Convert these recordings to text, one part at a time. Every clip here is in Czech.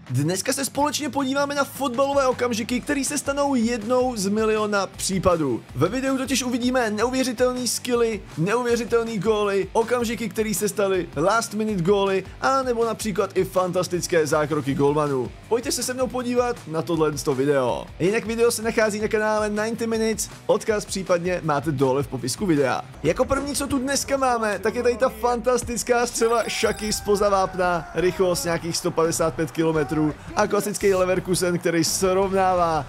Dneska se společně podíváme na fotbalové okamžiky, které se stanou jednou z miliona případů. Ve videu totiž uvidíme neuvěřitelný skilly, neuvěřitelný góly, okamžiky, které se staly last minute góly, a nebo například i fantastické zákroky golmanů. Pojďte se mnou podívat na tohle video. Jinak video se nachází na kanále 90 Minutes, odkaz případně máte dole v popisku videa. Jako první, co tu dneska máme, tak je tady ta fantastická střela Šaky zpoza vápna, rychlost nějakých 155 km a klasický Leverkusen, který srovnává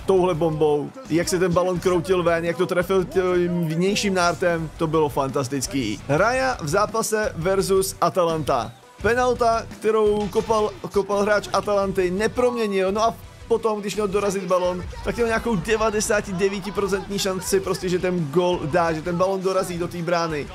touhle bombou. Jak se ten balon kroutil ven, jak to trefil tím vnějším nártem, to bylo fantastický. Raya v zápase versus Atalanta. Penalta, kterou kopal hráč Atalanty, neproměnil, no a potom, když měl dorazit balon, tak měl nějakou 99% šanci prostě, že ten gol dá, že ten balon dorazí do té brány.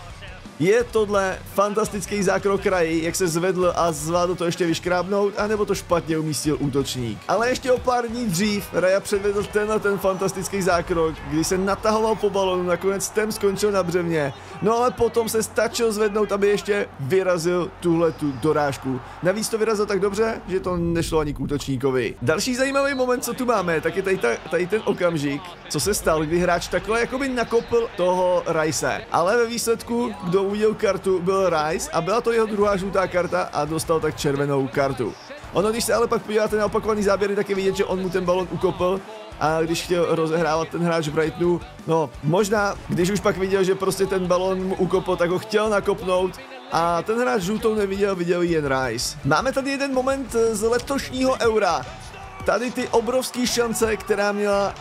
Je tohle fantastický zákrok Raji, jak se zvedl a zvládl to ještě vyškrábnout, anebo to špatně umístil útočník. Ale ještě o pár dní dřív Raja předvedl ten fantastický zákrok, kdy se natahoval po balonu, nakonec ten skončil na břevně. No ale potom se stačil zvednout, aby ještě vyrazil tu dorážku. Navíc to vyrazil tak dobře, že to nešlo ani k útočníkovi. Další zajímavý moment, co tu máme, tak je tady ten okamžik, co se stal, kdy hráč takhle jakoby nakopl toho Rice. Ale ve výsledku, kdo uviděl kartu, byl Rice a byla to jeho druhá žlutá karta a dostal tak červenou kartu. Ono, když se ale pak podíváte na opakovaný záběry, tak je vidět, že on mu ten balon ukopl a když chtěl rozehrávat ten hráč Brightonu, no možná, když už pak viděl, že prostě ten balon mu ukopl, tak ho chtěl nakopnout a ten hráč žlutou neviděl, viděl jen Rice. Máme tady jeden moment z letošního Eura. Tady ty obrovské šance, která měla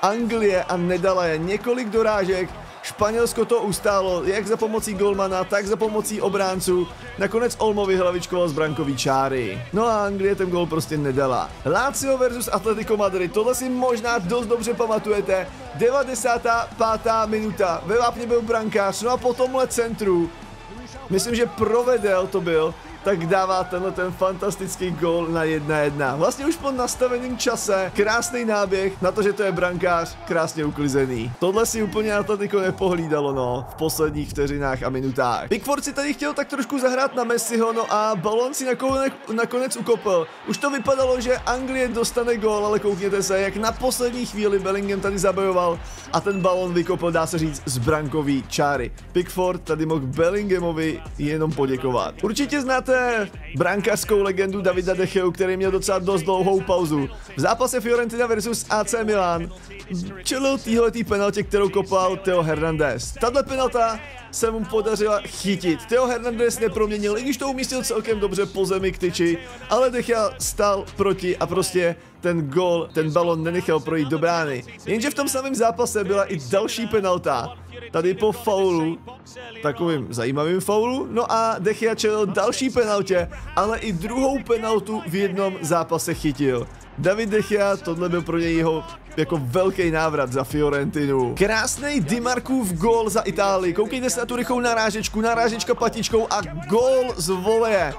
Anglie a nedala je několik dorážek. Španělsko to ustálo, jak za pomocí golmana, tak za pomocí obránců. Nakonec Olmo vyhlavičkoval z brankový čáry. No a Anglie ten gol prostě nedala. Lazio versus Atletico Madrid, tohle si možná dost dobře pamatujete. 95. minuta, ve vápně byl brankář, no a po tomhle centru, myslím, že Provedel to byl, tak dává ten fantastický gól na 1-1. Vlastně už po nastaveném čase, krásný náběh, na to, že to je brankář, krásně uklizený. Tohle si úplně Atletico nepohlídalo, no, v posledních vteřinách a minutách. Pickford si tady chtěl tak trošku zahrát na Messiho, no a balon si nakonec ukopl. Už to vypadalo, že Anglie dostane gól, ale koukněte se, jak na poslední chvíli Bellingham tady zabojoval a ten balon vykopl, dá se říct, z brankový čáry. Pickford tady mohl Bellinghamovi jenom poděkovat. Určitě znáte brankářskou legendu Davida De Geu, který měl docela dost dlouhou pauzu. V zápase Fiorentina versus AC Milan čelil téhletý penaltě, kterou kopal Theo Hernandez. Tato penalta se mu podařila chytit. Theo Hernandez neproměnil, i když to umístil celkem dobře po zemi k tyči, ale De Gea stál proti a prostě ten balon nenechal projít do brány. Jenže v tom samém zápase byla i další penalta. Tady po faulu, takovým zajímavým faulu, no a De Gea čelil další penaltě, ale i druhou penaltu v jednom zápase chytil. David De Gea, tohle byl pro něj jeho jako velký návrat za Fiorentinu. Krásný Di Marcův gól za Itálii, koukejte se na tu rychlou narážečku, narážečka patičkou a gól z voleje.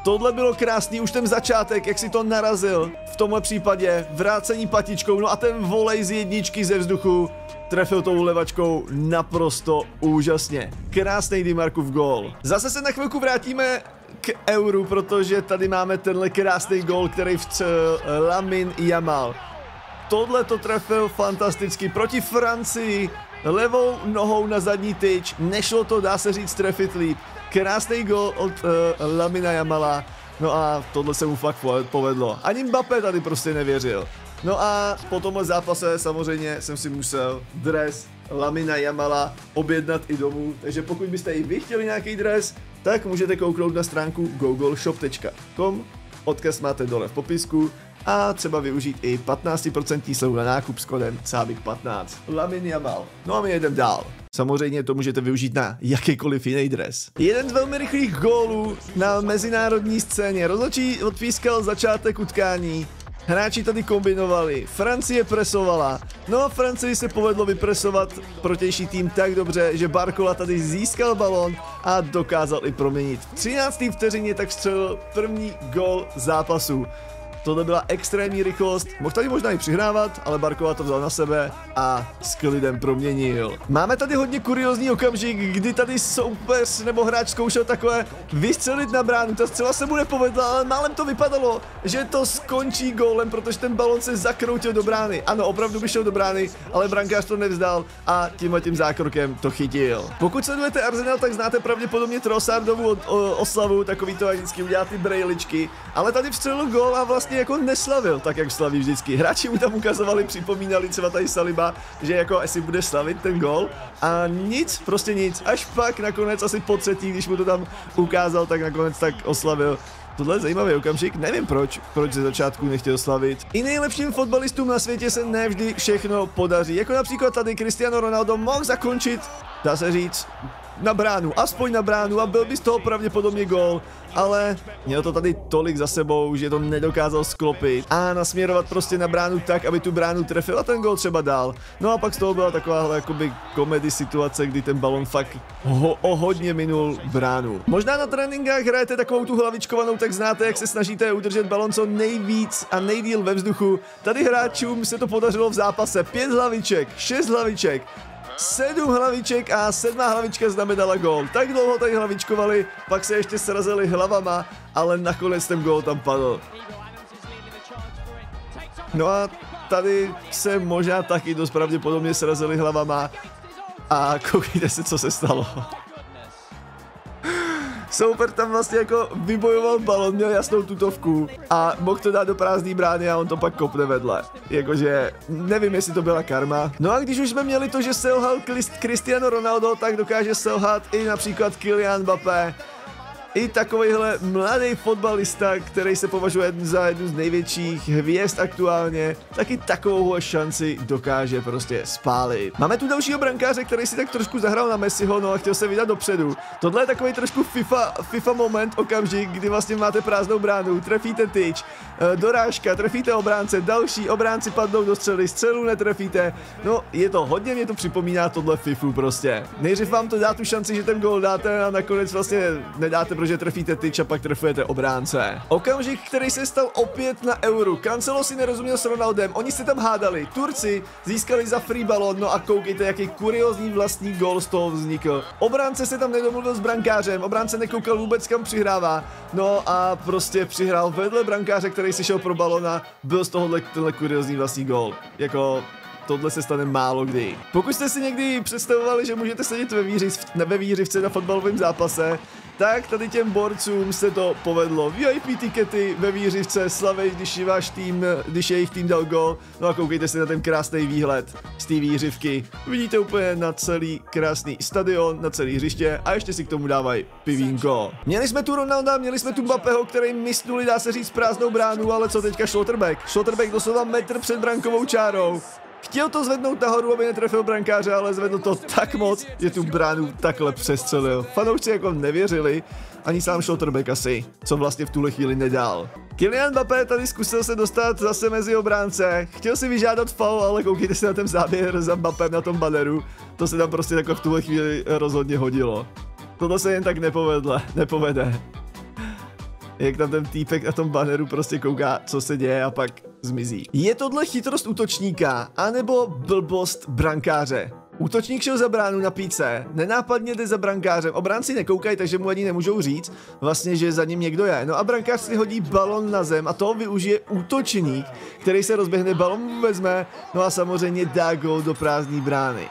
Tohle bylo krásný, už ten začátek, jak si to narazil, v tomhle případě vrácení patičkou, no a ten volej z jedničky ze vzduchu trefil tou levačkou naprosto úžasně. Krásný Di Marcův gól. Zase se na chvilku vrátíme k Euru, protože tady máme tenhle krásný gól, který vstřelil Lamine Yamal. Tohle to trefil fantasticky proti Francii, levou nohou na zadní tyč, nešlo to, dá se říct, trefit líp. Krásný gól od Lamina Yamala, no a tohle se mu fakt povedlo. Ani Mbappé tady prostě nevěřil. No a po tomhle zápase samozřejmě jsem si musel dres Lamina Yamala objednat i domů, takže pokud byste i vy chtěli nějaký dres, tak můžete kouknout na stránku googolshop.com, odkaz máte dole v popisku a třeba využít i 15% slevu na nákup s kodem CABIK15. Lamine Yamal. No a my jedeme dál. Samozřejmě to můžete využít na jakýkoliv jiný dres. Jeden z velmi rychlých gólů na mezinárodní scéně. Rozhodčí odpískal začátek utkání. Hráči tady kombinovali, Francie presovala, no a Francii se povedlo vypresovat protější tým tak dobře, že Barcola tady získal balon a dokázal i proměnit. V 13. vteřině tak střelil první gól zápasu. tohle byla extrémní rychlost, mohl tady možná i přihrávat, ale Barkova to vzal na sebe a s klidem proměnil. Máme tady hodně kuriózní okamžik, kdy tady soupeř nebo hráč zkoušel takhle vystřelit na bránu, ta střela se mu nepovedla, ale málem to vypadalo, že to skončí gólem, protože ten balon se zakroutil do brány. Ano, opravdu by šel do brány, ale brankář to nevzdal a tímhletím zákrokem to chytil. Pokud sledujete Arsenal, tak znáte pravděpodobně Trossardovu oslavu, takový to vždycky udělá ty brejličky, ale tady vstřelil gól a vlastně jako neslavil, tak jak slaví vždycky. Hráči mu tam ukazovali, připomínali třeba tady Saliba, že jako asi bude slavit ten gól a nic, prostě nic. Až pak nakonec asi po třetí, když mu to tam ukázal, tak nakonec tak oslavil. Tohle je zajímavý okamžik, nevím proč ze začátku nechtěl slavit. I nejlepším fotbalistům na světě se nevždy všechno podaří, jako například tady Cristiano Ronaldo mohl zakončit, dá se říct, na bránu, aspoň na bránu a byl by z toho pravděpodobně gól, ale měl to tady tolik za sebou, že to nedokázal sklopit a nasměrovat prostě na bránu tak, aby tu bránu trefil a ten gól třeba dal. No a pak z toho byla takováhle jakoby komedy situace, kdy ten balon fakt o hodně minul bránu. Možná na tréninkách hrajete takovou tu hlavičkovanou, tak znáte, jak se snažíte udržet balon co nejvíc a nejdýl ve vzduchu. Tady hráčům se to podařilo v zápase, 5 hlaviček, 6 hlaviček, 7 hlaviček a 7. hlavička znamenala gól. Tak dlouho tady hlavičkovali, pak se ještě srazili hlavama, ale nakonec ten gól tam padl. No a tady se možná taky dost pravděpodobně srazili hlavama a koukejte se, co se stalo. Souper tam vlastně jako vybojoval balon, měl jasnou tutovku a mohl to dát do prázdný brány a on to pak kopne vedle. Jakože nevím, jestli to byla karma. No a když už jsme měli to, že selhal Cristiano Ronaldo, tak dokáže selhat i například Kylian Mbappé. I takovýhle mladý fotbalista, který se považuje za jednu z největších hvězd aktuálně, taky takovou šanci dokáže prostě spálit. Máme tu dalšího brankáře, který si tak trošku zahrál na Messiho, no a chtěl se vydat dopředu. Tohle je takový trošku FIFA moment, okamžik, kdy vlastně máte prázdnou bránu, trefíte tyč, dorážka, trefíte obránce, další obránci padnou do střely, střelu netrefíte. No, je to hodně, mě to připomíná tohle FIFU prostě. Nejdřív vám to dá tu šanci, že ten gól dáte a nakonec vlastně nedáte, protože trefíte tyč a pak trefujete obránce. Okamžik, který se stal opět na Euru. Cancelo si nerozuměl s Ronaldem, oni se tam hádali. Turci získali za free balon, no a koukejte, jaký kuriózní vlastní gól z toho vznikl. Obránce se tam nedomluvil s brankářem, obránce nekoukal vůbec, kam přihrává. No a prostě přihrál vedle brankáře, který si šel pro balon a byl z tohohle tenhle kuriózní vlastní gól. Jako tohle se stane málo kdy. Pokud jste si někdy představovali, že můžete sedět ve výřivce na fotbalovém zápase, tak tady těm borcům se to povedlo. VIP tikety ve výřivce, slavej, když jejich tým dal gol. No a koukejte si na ten krásný výhled z té výřivky. Vidíte úplně na celý krásný stadion, na celý hřiště a ještě si k tomu dávají pivínko. Měli jsme tu Ronalda, měli jsme tu Mbappého, který misnuli, dá se říct, prázdnou bránu, ale co teďka Schlotterbeck? Schlotterbeck doslova metr před brankovou čárou. Chtěl to zvednout nahoru, aby netrefil brankáře, ale zvedl to tak moc, že tu bránu takhle přestřelil. Fanoušci jako nevěřili, ani sám Schlotterbeck asi, co vlastně v tuhle chvíli nedal. Kylian Mbappé tady zkusil se dostat zase mezi obránce, chtěl si vyžádat foul, ale koukejte se na ten záběr za Mbappém na tom banneru, to se tam prostě jako v tuhle chvíli rozhodně hodilo. Tohle se jen tak nepovede. Jak tam ten týpek na tom banneru prostě kouká, co se děje a pak zmizí. Je tohle chytrost útočníka, anebo blbost brankáře? Útočník šel za bránu na píce, nenápadně jde za brankářem, obránci nekoukají, takže mu ani nemůžou říct vlastně, že za ním někdo je. No a brankář si hodí balon na zem a toho využije útočník, který se rozběhne, balon vezme, no a samozřejmě dá gól do prázdné brány.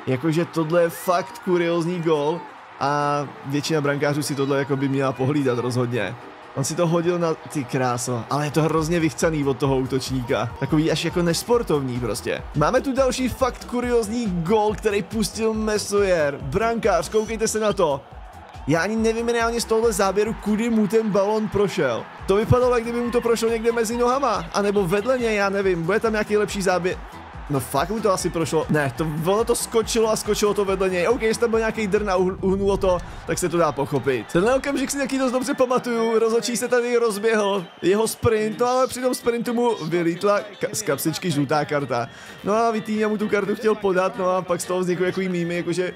Jakože tohle je fakt kuriózní gól a většina brankářů si tohle jako by měla pohlídat rozhodně. On si to hodil na ty kráso, ale je to hrozně vychcaný od toho útočníka. Takový až jako nesportovní prostě. Máme tu další fakt kuriózní gól, který pustil Meslier. Brankář, koukejte se na to. Já ani nevím reálně z tohohle záběru, kudy mu ten balon prošel. To vypadalo, jak kdyby mu to prošlo někde mezi nohama, anebo vedle něj, já nevím, bude tam nějaký lepší záběr. No fakt mu to asi prošlo. Ne, ono to skočilo a skočilo to vedle něj. OK, jestli tam byl nějaký drn a uhnulo to, tak se to dá pochopit. Tenhle okamžik si taky dost dobře pamatuju. Rozhodčí se tady rozběhl jeho sprint, no ale při tom sprintu mu vylítla z kapsičky žlutá karta. No a Vitinha mu tu kartu chtěl podat, no a pak z toho vznikl takový mýmy, jakože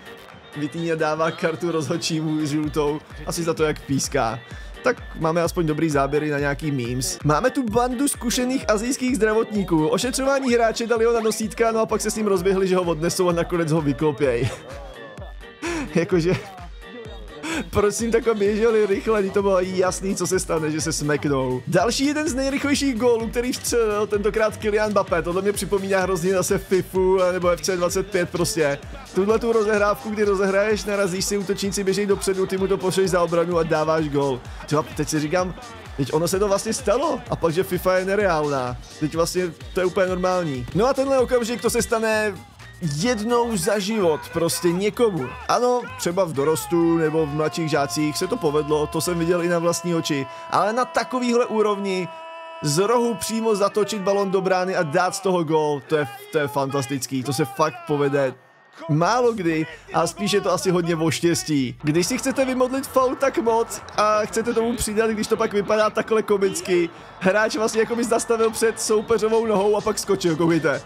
Vitinha dává kartu rozhodčímu žlutou, asi za to, jak píská. tak máme aspoň dobrý záběry na nějaký memes. Máme tu bandu zkušených asijských zdravotníků. Ošetřování hráče dali ho na nosítka, no a pak se s ním rozběhli, že ho odnesou a nakonec ho vyklopěj. Jakože... Prosím, takhle běželi rychle, to bylo jasný, co se stane, že se smeknou. Další jeden z nejrychlejších gólů, který vstřelil, tentokrát Kylian Mbappé, tohle mě připomíná hrozně zase FIFU nebo FC25 prostě. Tuhle tu rozehrávku, kdy rozehraješ, narazíš si, útočníci běžejí dopředu, ty mu to pošleš za obranu a dáváš gól. Třeba teď si říkám, teď ono se to vlastně stalo, a pak, že FIFA je nereálná. Teď vlastně to je úplně normální. No a tenhle okamžik, to se stane jednou za život, prostě někomu. Ano, třeba v dorostu nebo v mladších žácích se to povedlo, to jsem viděl i na vlastní oči, ale na takovýhle úrovni z rohu přímo zatočit balon do brány a dát z toho gól, to je fantastický, to se fakt povede málo kdy a spíš je to asi hodně o štěstí. Když si chcete vymodlit faul tak moc a chcete tomu přidat, když to pak vypadá takhle komicky, hráč vlastně jako by zastavil před soupeřovou nohou a pak skočil, koukejte.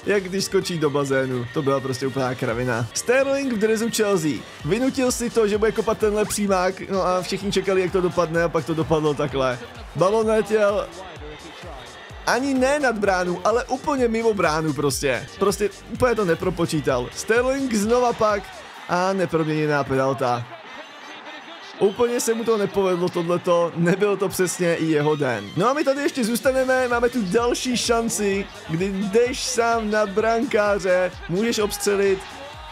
Jak když skočí do bazénu, to byla prostě úplná kravina. Sterling v dresu Chelsea. Vynutil si to, že bude kopat tenhle přímák, no a všichni čekali, jak to dopadne a pak to dopadlo takhle. Balon letěl ani ne nad bránu, ale úplně mimo bránu prostě. Prostě úplně to nepropočítal. Sterling znova pak a neproměněná penalta. Úplně se mu to nepovedlo tohleto, nebyl to přesně i jeho den. No a my tady ještě zůstaneme, máme tu další šanci, kdy jdeš sám na brankáře, můžeš obstřelit,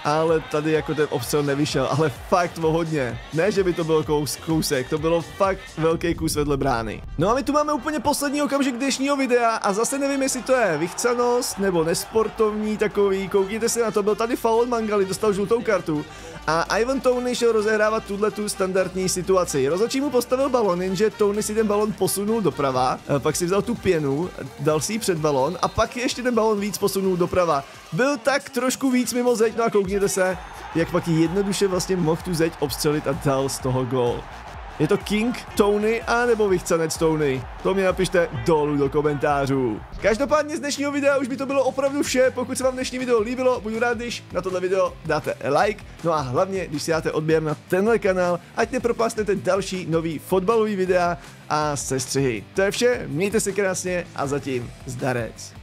ale tady jako ten obstřel nevyšel, ale fakt o hodně. Ne, že by to byl kousek, to bylo fakt velký kus vedle brány. No a my tu máme úplně poslední okamžik dnešního videa a zase nevím, jestli to je vychcanost nebo nesportovní takový, koukněte se na to, byl tady foul Mangali, dostal žlutou kartu. A Ivan Toney šel rozehrávat tu standardní situaci. Rozhodčí mu postavil balon, jenže Toney si ten balon posunul doprava, pak si vzal tu pěnu, dal si ji před balon a pak ještě ten balon víc posunul doprava. Byl tak trošku víc mimo zeď, no a koukněte se, jak pak jednoduše vlastně mohl tu zeď obstřelit a dal z toho gól. Je to King Toney a nebo vychcanec Toney? To mě napište dolů do komentářů. Každopádně z dnešního videa už by to bylo opravdu vše. Pokud se vám dnešní video líbilo, budu rád, když na tohle video dáte like. No a hlavně, když si dáte odběr na tenhle kanál, ať nepropásnete další nový fotbalový videa a sestřihy. To je vše, mějte se krásně a zatím zdarec.